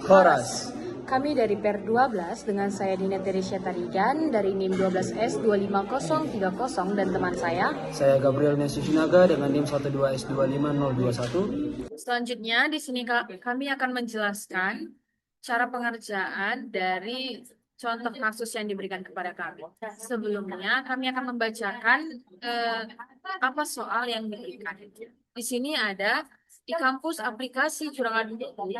Horas. Kami dari PER 12 dengan saya Dina Teresia Tarigan dari NIM 12S 25030 dan teman saya. Saya Gabriel Nesusinaga dengan NIM 12S25021. Selanjutnya di sini kami akan menjelaskan cara pengerjaan dari contoh kasus yang diberikan kepada kami. Sebelumnya kami akan membacakan apa soal yang diberikan. Di sini ada di kampus aplikasi curangan buku,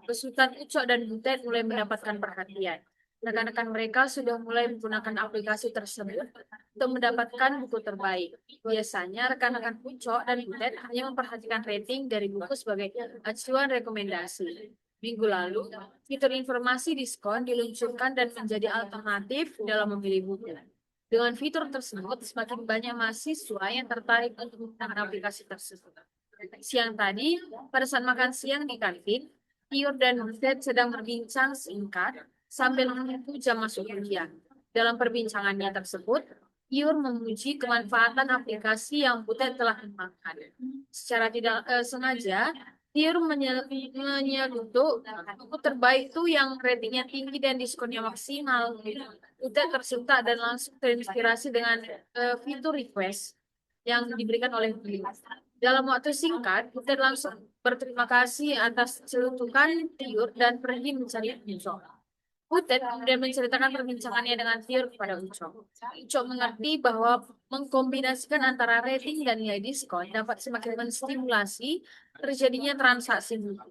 besutan Ucok dan Butet mulai mendapatkan perhatian. Rekan-rekan mereka sudah mulai menggunakan aplikasi tersebut untuk mendapatkan buku terbaik. Biasanya rekan-rekan Ucok dan Butet hanya memperhatikan rating dari buku sebagai acuan rekomendasi. Minggu lalu, fitur informasi diskon diluncurkan dan menjadi alternatif dalam memilih buku. Dengan fitur tersebut, semakin banyak mahasiswa yang tertarik untuk menggunakan aplikasi tersebut. Siang tadi, pada saat makan siang di kantin, Tiur dan Butet sedang berbincang singkat sambil menunggu jam masuk kuliah. Dalam perbincangannya tersebut, Tiur memuji kemanfaatan aplikasi yang Butet telah kembangkan. Secara tidak sengaja, Tiur menyelutuk buku terbaik itu yang ratingnya tinggi dan diskonnya maksimal. Butet tersentak dan langsung terinspirasi dengan fitur request yang diberikan oleh Tiur. Dalam waktu singkat, Butet langsung berterima kasih atas celutukan Tiur dan pergi mencari Ucok. Butet kemudian menceritakan perbincangannya dengan Tiur kepada Ucok. Ucok mengerti bahwa mengkombinasikan antara rating dan nilai diskon dapat semakin menstimulasi terjadinya transaksi buku.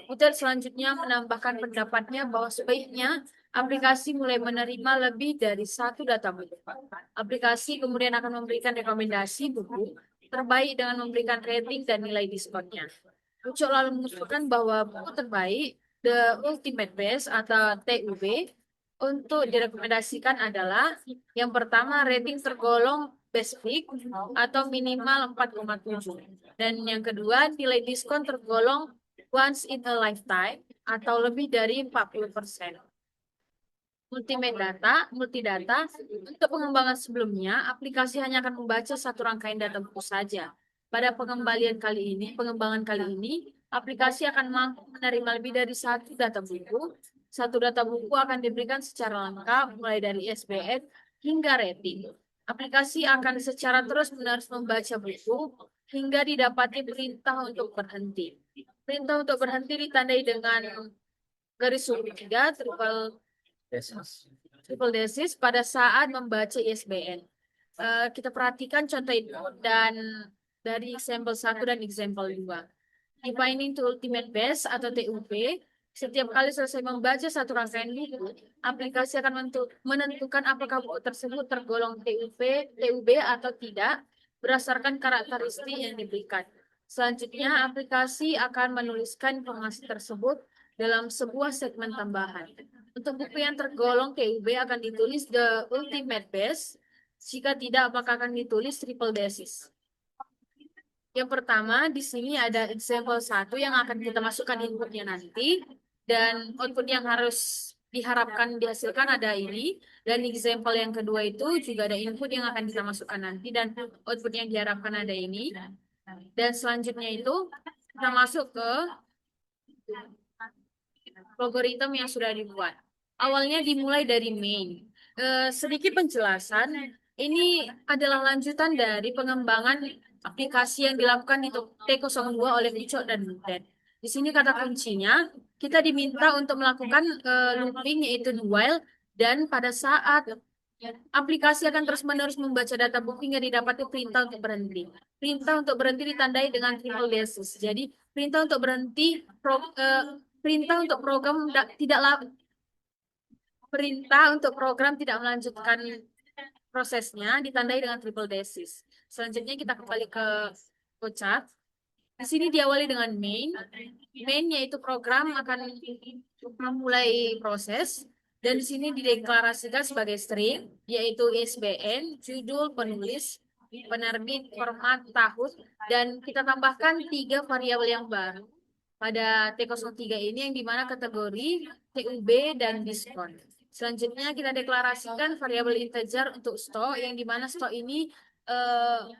Butet selanjutnya menambahkan pendapatnya bahwa sebaiknya aplikasi mulai menerima lebih dari satu data buku. Aplikasi kemudian akan memberikan rekomendasi buku terbaik dengan memberikan rating dan nilai diskonnya. Ucok lalu mengusulkan bahwa buku terbaik The Ultimate Best atau TUB untuk direkomendasikan adalah yang pertama rating tergolong best pick atau minimal 4,7 dan yang kedua nilai diskon tergolong once in a lifetime atau lebih dari 40%. Multidata, untuk pengembangan sebelumnya, aplikasi hanya akan membaca satu rangkaian data buku saja. Pada pengembangan kali ini, aplikasi akan mampu menerima lebih dari satu data buku. Satu data buku akan diberikan secara lengkap, mulai dari ISBN hingga rating. Aplikasi akan secara terus-menerus membaca buku hingga didapati perintah untuk berhenti. Perintah untuk berhenti ditandai dengan garis sumber 3, triple desis pada saat membaca ISBN. Kita perhatikan contoh itu dan dari example 1 dan example 2. Defining to ultimate best atau TUB, setiap kali selesai membaca satu rangkaian buku, aplikasi akan menentukan apakah buku tersebut tergolong TUB atau tidak berdasarkan karakteristik yang diberikan. Selanjutnya, aplikasi akan menuliskan informasi tersebut dalam sebuah segmen tambahan. Untuk buku yang tergolong TUB akan ditulis the ultimate best, jika tidak maka akan ditulis triple desis. Yang pertama di sini ada example 1 yang akan kita masukkan inputnya nanti dan output yang harus diharapkan dihasilkan ada ini dan example yang kedua itu juga ada input yang akan kita masukkan nanti dan output yang diharapkan ada ini dan selanjutnya itu kita masuk ke algoritma yang sudah dibuat. Awalnya dimulai dari main. Sedikit penjelasan, ini adalah lanjutan dari pengembangan aplikasi yang dilakukan di T02 oleh Ucok dan Butet. Di sini kata kuncinya, kita diminta untuk melakukan looping yaitu while dan pada saat aplikasi akan terus-menerus membaca data buku hingga didapati perintah untuk berhenti. Perintah untuk berhenti ditandai dengan triple desis. Jadi perintah untuk berhenti perintah untuk program tidak melanjutkan prosesnya ditandai dengan triple desis. Selanjutnya kita kembali ke flowchart. Di sini diawali dengan main. Main yaitu program akan memulai proses dan di sini dideklarasikan sebagai string yaitu ISBN, judul, penulis, penerbit, format, tahun dan kita tambahkan 3 variabel yang baru pada T03 ini yang dimana kategori TUB dan diskon. Selanjutnya kita deklarasikan variabel integer untuk stok yang dimana stok ini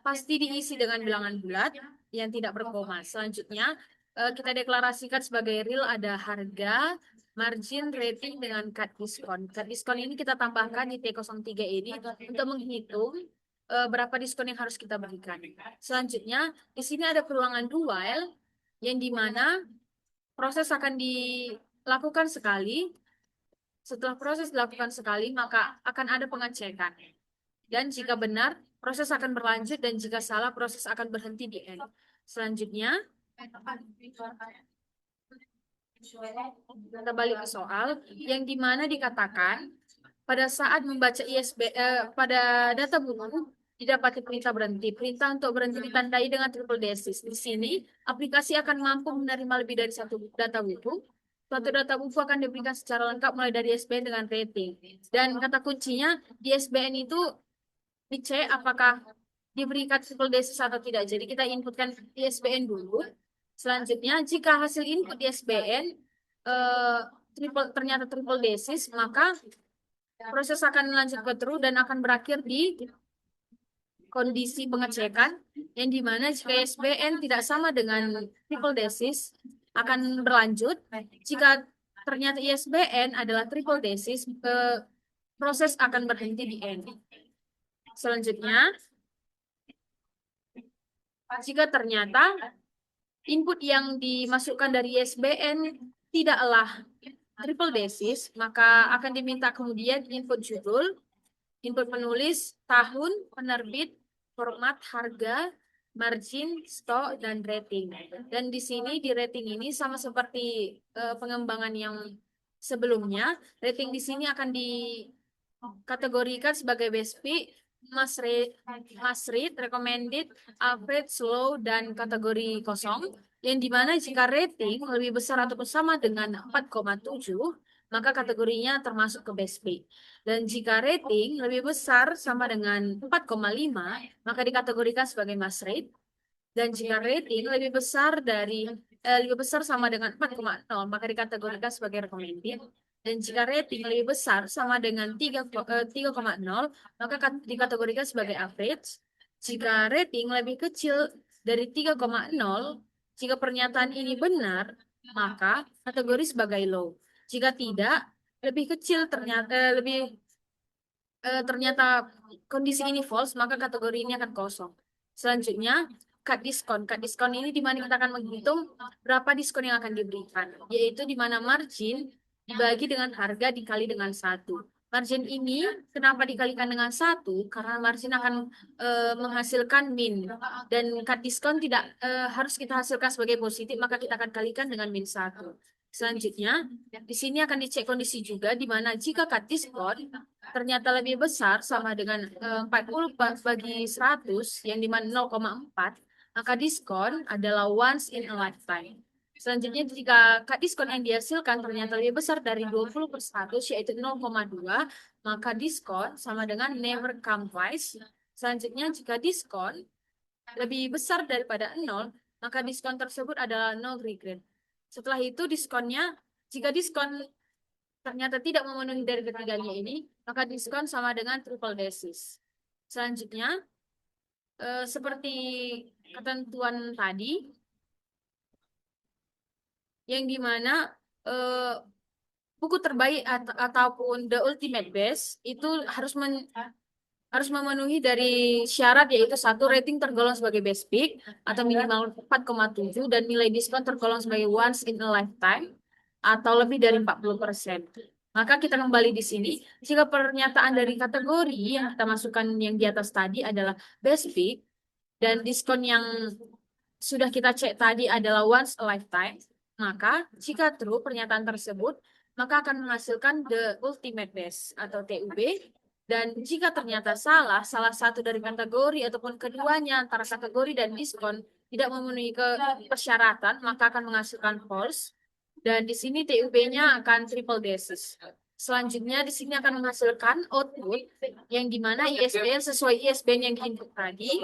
pasti diisi dengan bilangan bulat yang tidak berkoma. Selanjutnya kita deklarasikan sebagai real ada harga, margin, rating, dengan cut diskon. Cut diskon ini kita tambahkan di T03 ini untuk menghitung berapa diskon yang harus kita berikan. Selanjutnya, di sini ada perulangan dual yang dimana proses akan dilakukan sekali. Setelah proses dilakukan sekali, maka akan ada pengecekan. Dan jika benar, proses akan berlanjut, dan jika salah, proses akan berhenti di end. Selanjutnya, kita balik ke soal yang dimana dikatakan pada saat membaca pada data buku didapati perintah berhenti. Perintah untuk berhenti ditandai dengan triple desys. Di sini aplikasi akan mampu menerima lebih dari satu data buku. Suatu data buku akan diberikan secara lengkap mulai dari ISBN dengan rating. Dan kata kuncinya di ISBN itu dicek apakah diberikan triple desys atau tidak. Jadi kita inputkan ISBN dulu. Selanjutnya, jika hasil input di ISBN ternyata triple desys, maka proses akan lanjut ke true dan akan berakhir di kondisi pengecekan yang dimana jika ISBN tidak sama dengan triple desys akan berlanjut. Jika ternyata ISBN adalah triple desys, proses akan berhenti di end. Selanjutnya, jika ternyata input yang dimasukkan dari ISBN tidaklah triple desys, maka akan diminta kemudian input judul, input penulis, tahun, penerbit, format, harga, margin, stok, dan rating. Dan di sini di rating ini sama seperti pengembangan yang sebelumnya, rating di sini akan dikategorikan sebagai best pick, must read, recommended, average, slow, dan kategori kosong. Yang dimana jika rating lebih besar atau sama dengan 4,7, maka kategorinya termasuk ke best pick. Dan jika rating lebih besar sama dengan 4,5, maka dikategorikan sebagai must read. Dan jika rating lebih besar sama dengan 4,0, maka dikategorikan sebagai recommended. Dan jika rating lebih besar sama dengan 3,0, maka dikategorikan sebagai average. Jika rating lebih kecil dari 3,0, jika pernyataan ini benar, maka kategori sebagai low. Jika tidak, lebih kecil ternyata kondisi ini false, maka kategori ini akan kosong. Selanjutnya, cut diskon. Cut diskon ini di mana kita akan menghitung berapa diskon yang akan diberikan, yaitu di mana margin dibagi dengan harga dikali dengan 1. Margin ini kenapa dikalikan dengan 1? Karena margin akan menghasilkan min. Dan cut diskon tidak harus kita hasilkan sebagai positif, maka kita akan kalikan dengan min 1. Selanjutnya, di sini akan dicek kondisi juga, di mana jika cut diskon ternyata lebih besar sama dengan 40 bagi 100, yang di mana 0,4, maka diskon adalah once in a lifetime. Selanjutnya, jika cut diskon yang dihasilkan ternyata lebih besar dari 20/100, yaitu 0,2, maka diskon sama dengan never come twice. Selanjutnya, jika diskon lebih besar daripada 0, maka diskon tersebut adalah no regret. Setelah itu, jika diskon ternyata tidak memenuhi dari ketiganya ini, maka diskon sama dengan triple desys. Selanjutnya, seperti ketentuan tadi, yang dimana buku terbaik ataupun the ultimate best itu harus memenuhi dari syarat, yaitu 1, rating tergolong sebagai best pick atau minimal 4,7 dan nilai diskon tergolong sebagai once in a lifetime atau lebih dari 40%. Maka kita kembali di sini, jika pernyataan dari kategori yang kita masukkan yang di atas tadi adalah best pick dan diskon yang sudah kita cek tadi adalah once a lifetime, maka jika true pernyataan tersebut, maka akan menghasilkan the ultimate best atau TUB. Dan jika ternyata salah satu dari kategori ataupun keduanya antara kategori dan diskon tidak memenuhi persyaratan, maka akan menghasilkan false. Dan di sini TUB-nya akan triple desys. Selanjutnya di sini akan menghasilkan output yang dimana ISBN sesuai ISBN yang diinput tadi.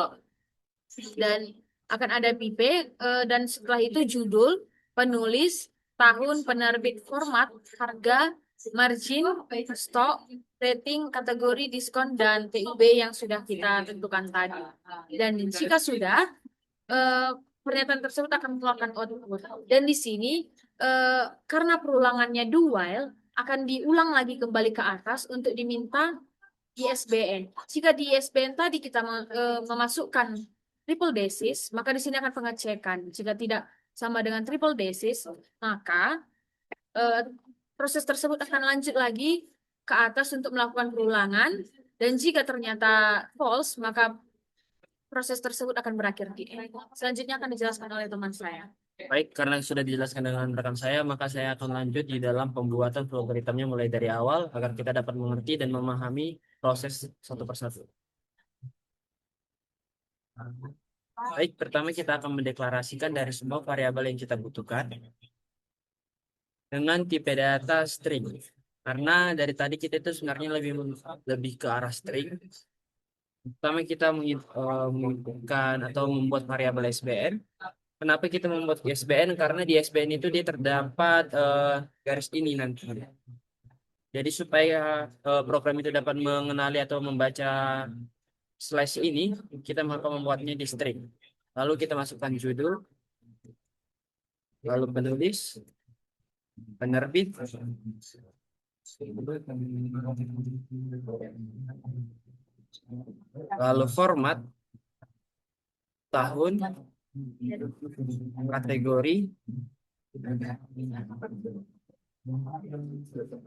Dan akan ada BIP, dan setelah itu judul, penulis, tahun, penerbit, format, harga, margin, stok, rating, kategori, diskon, dan TUB yang sudah kita tentukan tadi. Dan jika sudah, pernyataan tersebut akan mengeluarkan output. Dan di sini karena perulangannya do while, akan diulang lagi kembali ke atas untuk diminta ISBN. Jika di ISBN tadi kita memasukkan triple basis, maka di sini akan pengecekan. Jika tidak sama dengan triple basis, maka eh, proses tersebut akan lanjut lagi ke atas untuk melakukan perulangan. Dan jika ternyata false, maka proses tersebut akan berakhir di end. Selanjutnya akan dijelaskan oleh teman saya. Baik, karena sudah dijelaskan dengan rekan saya, maka saya akan lanjut di dalam pembuatan algoritmnya mulai dari awal agar kita dapat mengerti dan memahami proses satu persatu. Baik, pertama kita akan mendeklarasikan dari semua variabel yang kita butuhkan dengan tipe data string. Karena dari tadi kita itu sebenarnya lebih ke arah string. Pertama kita menginputkan atau membuat variabel SBN. Kenapa kita membuat SBN? Karena di SBN itu dia terdapat garis ini nanti. Jadi supaya program itu dapat mengenali atau membaca slash ini, kita maka membuatnya di string. Lalu kita masukkan judul, lalu penulis, penerbit, lalu format, tahun, kategori,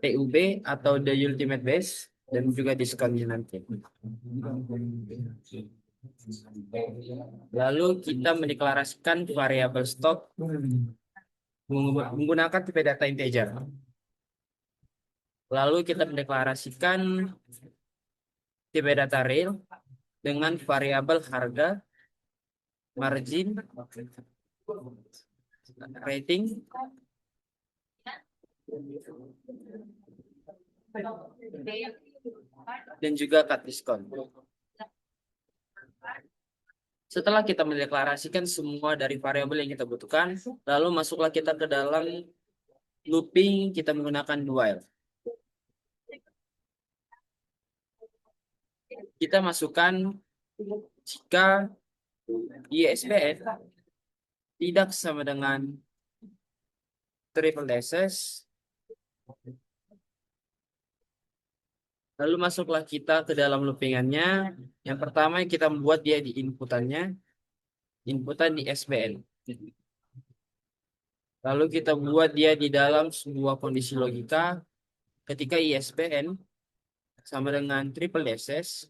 TUB atau the ultimate base, dan juga diskonnya nanti. Lalu kita mendeklarasikan variabel stok menggunakan tipe data integer. Lalu kita mendeklarasikan tipe data real dengan variabel harga, margin, rating, dan juga cut diskon. Setelah kita mendeklarasikan semua dari variabel yang kita butuhkan, lalu masuklah kita ke dalam looping, kita menggunakan while. Kita masukkan jika ISBN tidak sama dengan triple dashes, lalu masuklah kita ke dalam loopingannya. Yang pertama kita membuat dia di inputan di SBN. Lalu kita buat dia di dalam sebuah kondisi logika ketika ISBN sama dengan triple dashes.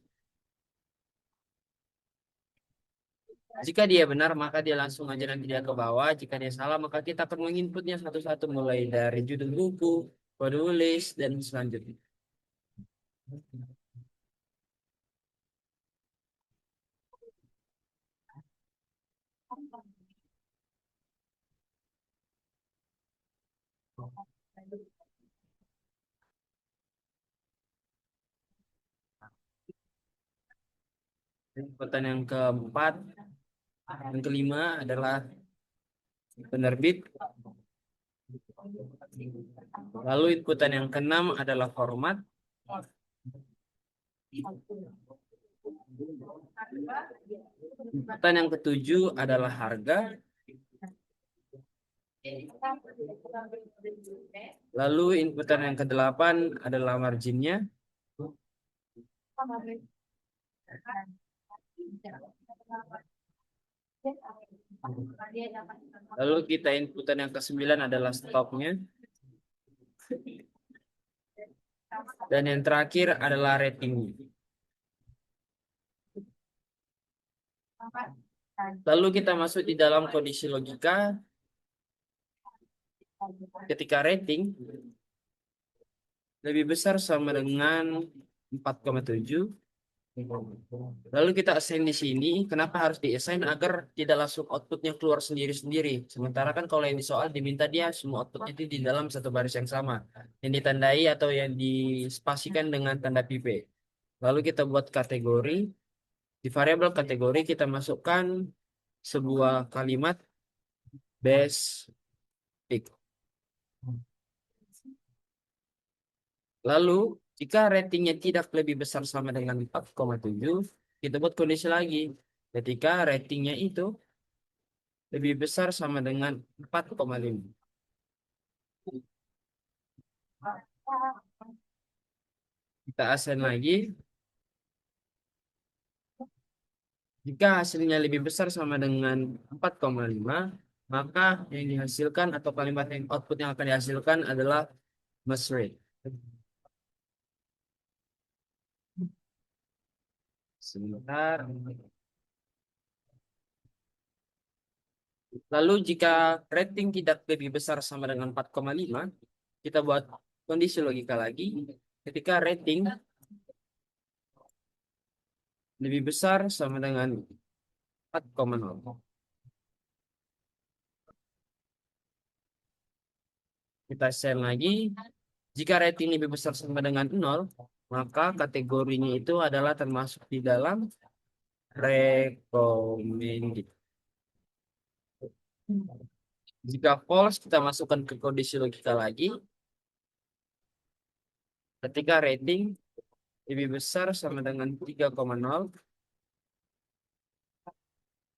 Jika dia benar, maka dia langsung aja nanti dia ke bawah. Jika dia salah, maka kita akan menginputnya satu-satu mulai dari judul buku, penulis, dan selanjutnya. Inputan yang keempat, yang kelima adalah penerbit. Lalu inputan yang keenam adalah format. Inputan yang ketujuh adalah harga. Lalu inputan yang kedelapan adalah marginnya. Lalu kita inputan yang ke-9 adalah stoknya. Dan yang terakhir adalah ratingnya. Lalu kita masuk di dalam kondisi logika. Ketika rating lebih besar sama dengan 4,7. Lalu kita assign di sini. Kenapa harus di-assign? Agar tidak langsung outputnya keluar sendiri-sendiri. Sementara kan kalau yang di soal diminta dia semua outputnya itu di dalam satu baris yang sama. Yang ditandai atau yang dispasikan dengan tanda pipe. Lalu kita buat kategori. Di variabel kategori kita masukkan sebuah kalimat base pick. Lalu jika ratingnya tidak lebih besar sama dengan 4,7, kita buat kondisi lagi. Ketika ratingnya itu lebih besar sama dengan 4,5. Kita assign lagi. Jika hasilnya lebih besar sama dengan 4,5, maka yang dihasilkan atau kalimat yang output yang akan dihasilkan adalah mass rate. Sebentar. Lalu jika rating tidak lebih besar sama dengan 4,5, kita buat kondisi logika lagi. Ketika rating lebih besar sama dengan 4,0. Kita share lagi. Jika rating lebih besar sama dengan 0, maka kategorinya itu adalah termasuk di dalam recommended. Jika false, kita masukkan ke kondisi logika lagi. Ketika rating lebih besar sama dengan 3,0.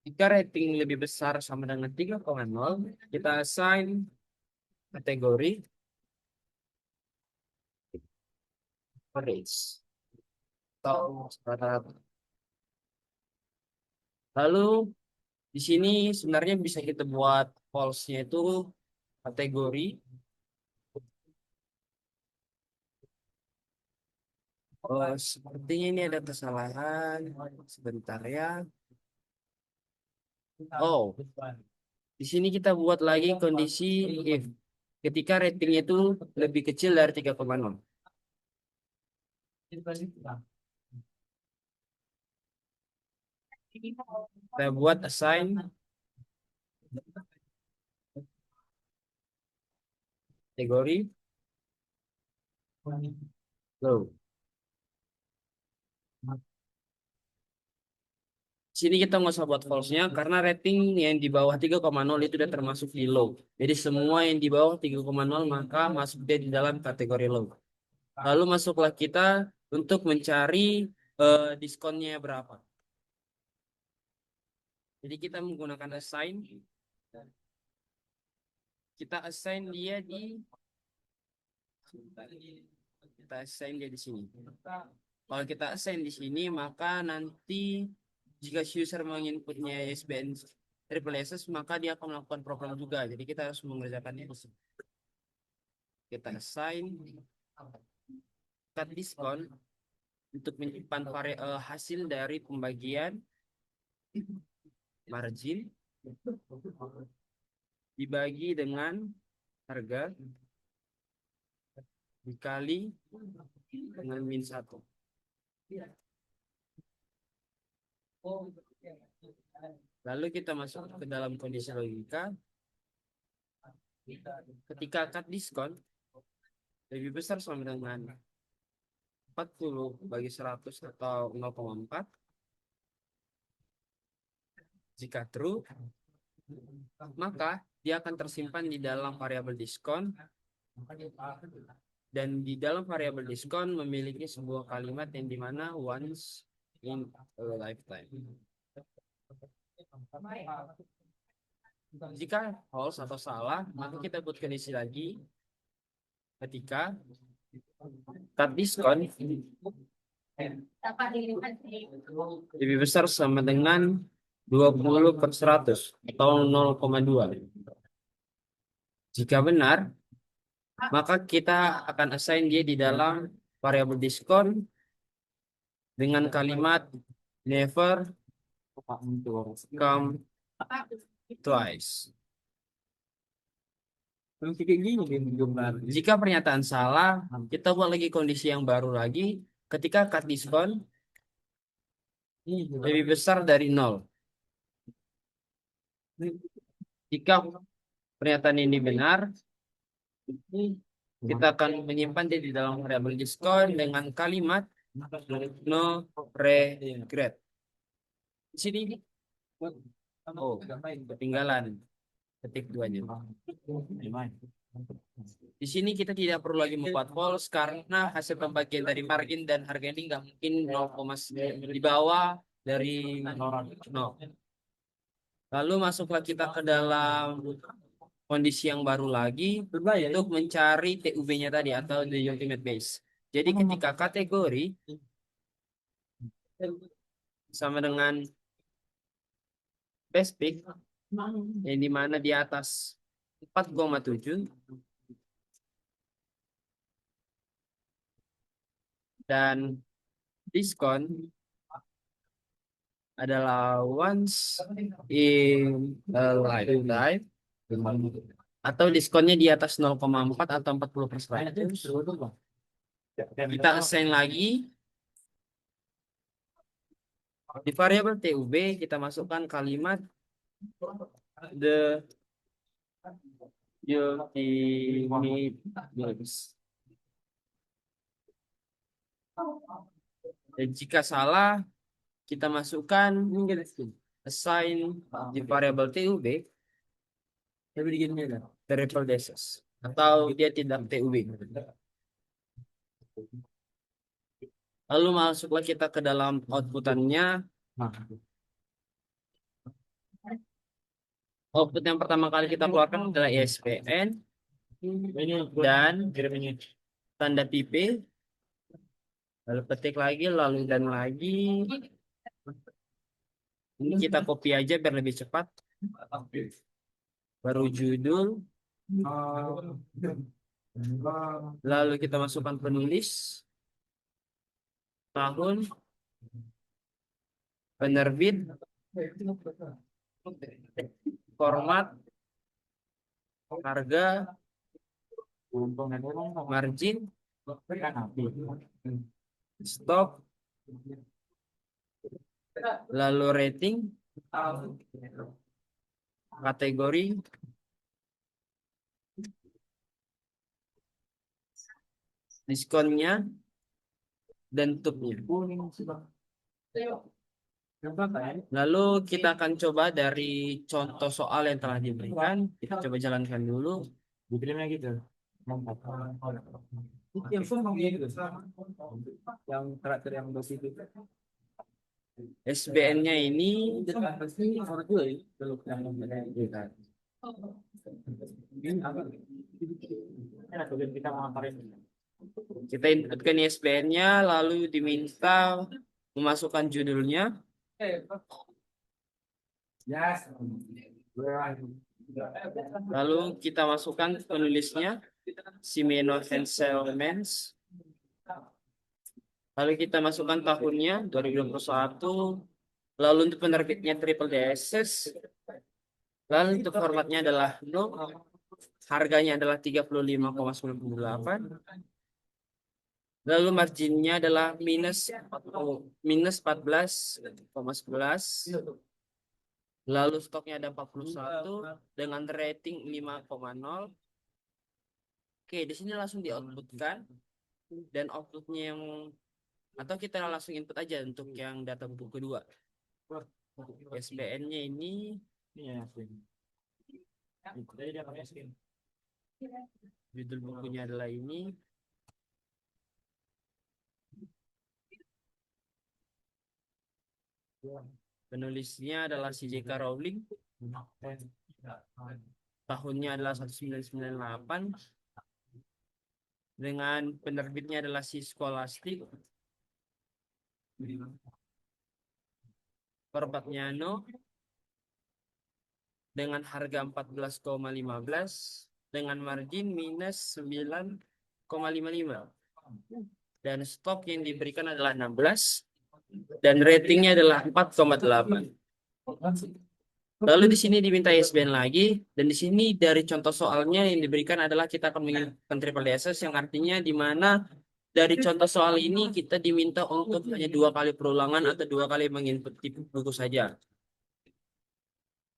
Jika rating lebih besar sama dengan 3,0, kita assign kategori average atau rata-rata. Lalu di sini sebenarnya bisa kita buat false-nya itu kategori sepertinya ini ada kesalahan. Sebentar ya. Oh, di sini kita buat lagi kondisi if ketika ratingnya itu lebih kecil dari 3,0. Kita buat assign kategori low. Sini kita nggak usah buat false-nya karena rating yang di bawah 3,0 itu udah termasuk di low. Jadi semua yang di bawah 3,0 maka masuk dia di dalam kategori low. Lalu masuklah kita untuk mencari diskonnya berapa. Jadi kita menggunakan assign. Kita assign dia di sini. Kalau kita assign di sini maka nanti jika user menginputnya ISBN triple SS maka dia akan melakukan program juga. Jadi kita harus mengerjakannya di sini. Kita assign cut diskon untuk menyimpan hasil dari pembagian margin dibagi dengan harga dikali dengan min 1. Lalu kita masuk ke dalam kondisi logika. Ketika cut diskon lebih besar sama dengan 40 bagi 100 atau 0,4. Jika true, maka dia akan tersimpan di dalam variabel diskon. Dan di dalam variabel diskon memiliki sebuah kalimat yang dimana once in a lifetime. Jika false atau salah, maka kita buat kondisi lagi. Ketika cut diskon lebih besar sama dengan 20/100 atau 0,2. Jika benar, maka kita akan assign dia di dalam variabel diskon dengan kalimat never come twice. Jika pernyataan salah, kita buat lagi kondisi yang baru lagi. Ketika cut diskon lebih besar dari 0. Jika pernyataan ini benar, kita akan menyimpan dia di dalam variabel diskon dengan kalimat no regret. Di sini, oh, ketinggalan ketik 2-nya. Di sini kita tidak perlu lagi membuat false karena hasil pembagian dari margin dan harga ini nggak mungkin 0, di bawah dari 0. Lalu masuklah kita ke dalam kondisi yang baru lagi untuk mencari TUB-nya tadi atau the ultimate base. Jadi ketika kategori sama dengan base pick yang dimana di atas 4,7 dan diskon adalah once in a lifetime atau diskonnya di atas 0,4 atau 40%. Kita assign lagi di variabel TUB, kita masukkan kalimat the ultimate base. Dan jika salah, kita masukkan assign di variabel TUB triple dashes atau dia tidak TUB. Lalu masuklah kita ke dalam outputannya. Output yang pertama kali kita keluarkan adalah ISBN dan tanda tipe. Lalu petik lagi, lalu dan lagi. Ini kita copy aja biar lebih cepat. Baru judul. Lalu kita masukkan penulis, tahun, penerbit, format, harga, margin, stok, lalu rating, kategori, diskonnya, dan tutupnya. Lalu kita akan coba dari contoh soal yang telah diberikan. Kita coba jalankan dulu. SBN-nya ini kita inputkan ISBN-nya, lalu diminta memasukkan judulnya. Lalu kita masukkan penulisnya, Simeno Henselmans. Lalu kita masukkan tahunnya 2021. Lalu untuk penerbitnya triple DSS. Lalu untuk formatnya adalah no. Harganya adalah 35,98. Lalu marginnya adalah minus 14,11. Lalu stoknya ada 41 dengan rating 5,0. Oke, di sini langsung di-outputkan. Dan outputnya yang atau kita langsung input aja untuk yang data buku kedua. SBN-nya ini judul bukunya adalah ini. Penulisnya adalah si J.K. Rowling. Tahunnya adalah 1998. Dengan penerbitnya adalah si Scholastic. Formatnya no. Dengan harga 14,15. Dengan margin minus 9,55. Dan stok yang diberikan adalah 16. Dan ratingnya adalah 4,8. Lalu di sini diminta ISBN lagi, dan di sini dari contoh soalnya yang diberikan adalah kita akan menginputkan triple DSS, yang artinya di mana dari contoh soal ini kita diminta untuk hanya 2 kali perulangan atau 2 kali menginput tipe buku saja.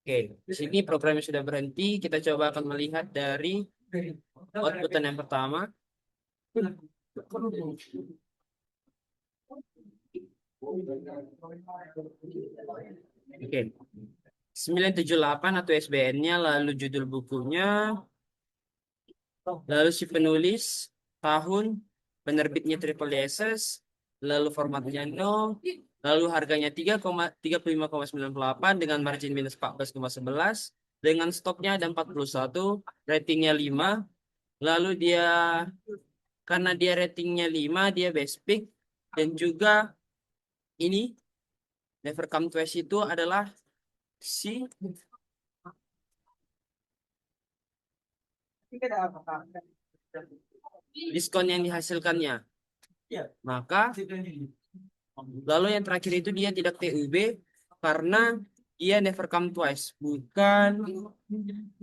Oke, di sini programnya sudah berhenti. Kita coba akan melihat dari outputan yang pertama. Oke, 978 atau SBN-nya, lalu judul bukunya, lalu si penulis, tahun, penerbitnya triple DSS, lalu formatnya no, lalu harganya 35,98 dengan margin minus 14,11, dengan stoknya ada 41, ratingnya 5, lalu dia karena dia ratingnya 5, dia best pick, dan juga ini Never Come Twice itu adalah si diskon yang dihasilkannya. Maka lalu yang terakhir itu dia tidak TUB karena dia never come twice, bukan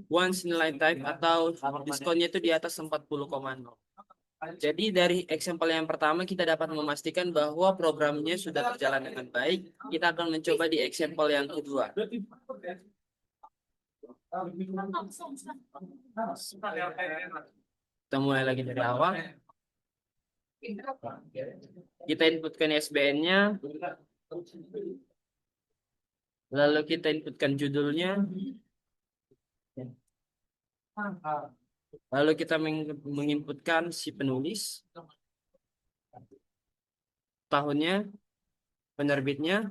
once in a lifetime, atau diskonnya itu di atas 40,0. Jadi dari example yang pertama kita dapat memastikan bahwa programnya sudah berjalan dengan baik. Kita akan mencoba di example yang kedua. Kita mulai lagi dari awal. Kita inputkan ISBN-nya. Lalu kita inputkan judulnya. Lalu kita menginputkan si penulis, tahunnya, penerbitnya,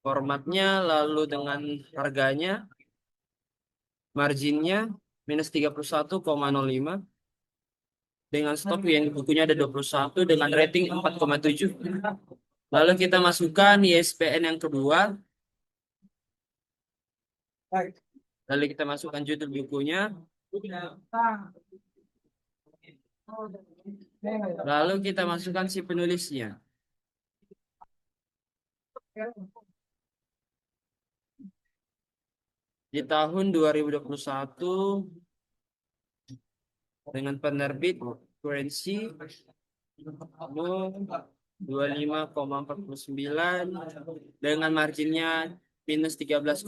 formatnya, lalu dengan harganya, marginnya minus 31,05, dengan stok yang bukunya ada 21 dengan rating 4,7. Lalu kita masukkan ISBN yang kedua. Lalu kita masukkan judul bukunya. Lalu kita masukkan si penulisnya. Di tahun 2021 dengan penerbit currency 25,49 dengan marginnya minus 13,01,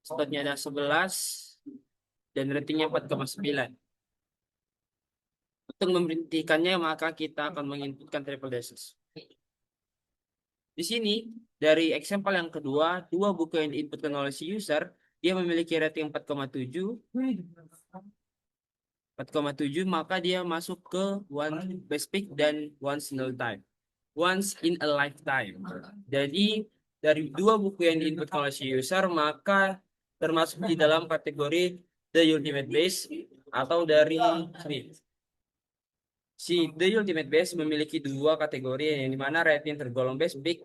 stoknya ada 11 dan ratingnya 4,9. Untuk memberhentikannya maka kita akan menginputkan triple dashes. Di sini dari example yang kedua, dua buku yang diinputkan oleh si user, dia memiliki rating 4,7, maka dia masuk ke one best pick dan once in a lifetime. Once in a lifetime. Jadi dari dua buku yang diinputkan oleh si user maka termasuk di dalam kategori the ultimate base atau dari si The Ultimate Base memiliki dua kategori yang dimana rating tergolong best pick,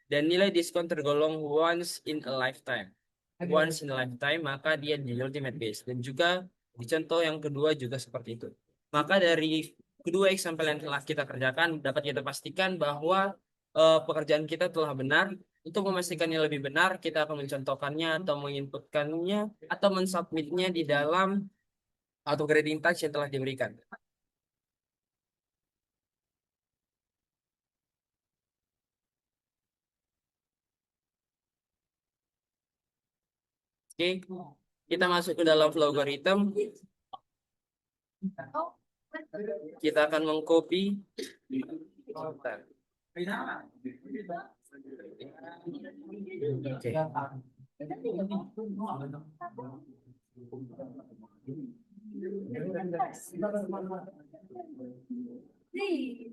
dan nilai diskon tergolong once in a lifetime. Once in a lifetime maka dia di Ultimate Base, dan juga di contoh yang kedua juga seperti itu. Maka dari kedua example yang telah kita kerjakan dapat kita pastikan bahwa pekerjaan kita telah benar. Untuk memastikannya lebih benar, kita akan mencontohkannya atau menginputkannya atau mensubmitnya di dalam auto grading task yang telah diberikan. Oke, kita masuk ke dalam flow algorithm. Kita akan mengcopy. Bentar. Oke.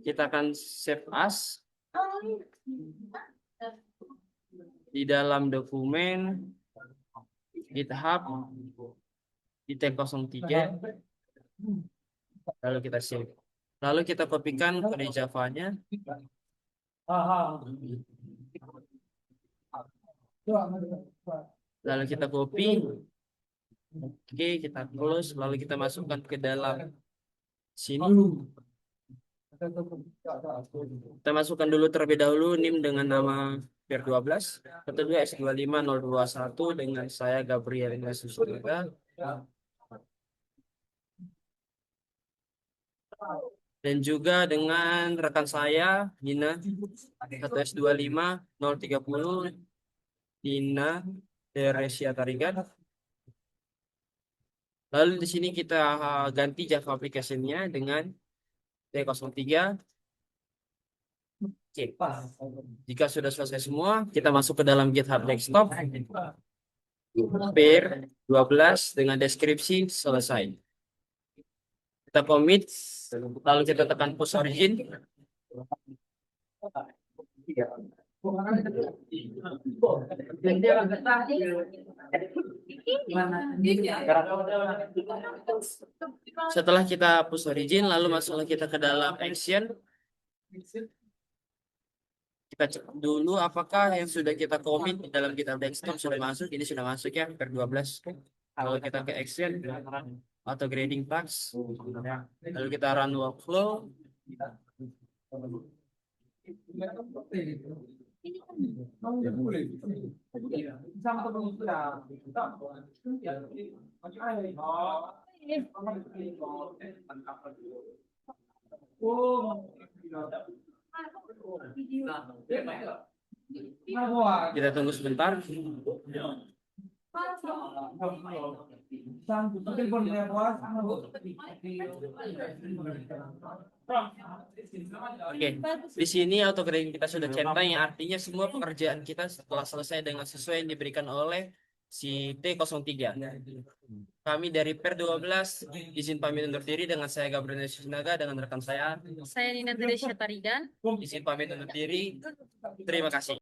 Kita akan save as di dalam dokumen GitHub di T03. Lalu kita save. Lalu kita kopikan ke Java-nya. Lalu kita copy. Oke, kita close. Lalu kita masukkan ke dalam sini. Kita masukkan dulu terlebih dahulu NIM dengan nama PIR12, kedua S25021 dengan saya Gabriel Ignatius Susila. Dan juga dengan rekan saya Nina 1S25030 Nina Teresia Tarigan. Lalu di sini kita ganti Java application-nya dengan T03. Oke. Jika sudah selesai semua, kita masuk ke dalam GitHub Desktop. PIR12 dengan deskripsi selesai. Kita commit, lalu kita tekan push origin. Setelah kita hapus origin, lalu masuklah kita ke dalam action. Kita cek dulu apakah yang sudah kita commit di dalam GitHub Desktop sudah masuk. Ini sudah masuk ya, per 12. Kalau kita ke action atau grading tags, lalu kita run workflow. Kita tunggu sebentar. Oke, di sini autograding kita sudah centang, yang artinya semua pekerjaan kita setelah selesai dengan sesuai yang diberikan oleh si T03. Kami dari Per 12 izin pamit undur diri dengan saya Gabriel Sinaga dengan rekan saya Saya Nina Teresia Tarigan. izin pamit undur diri. Terima kasih.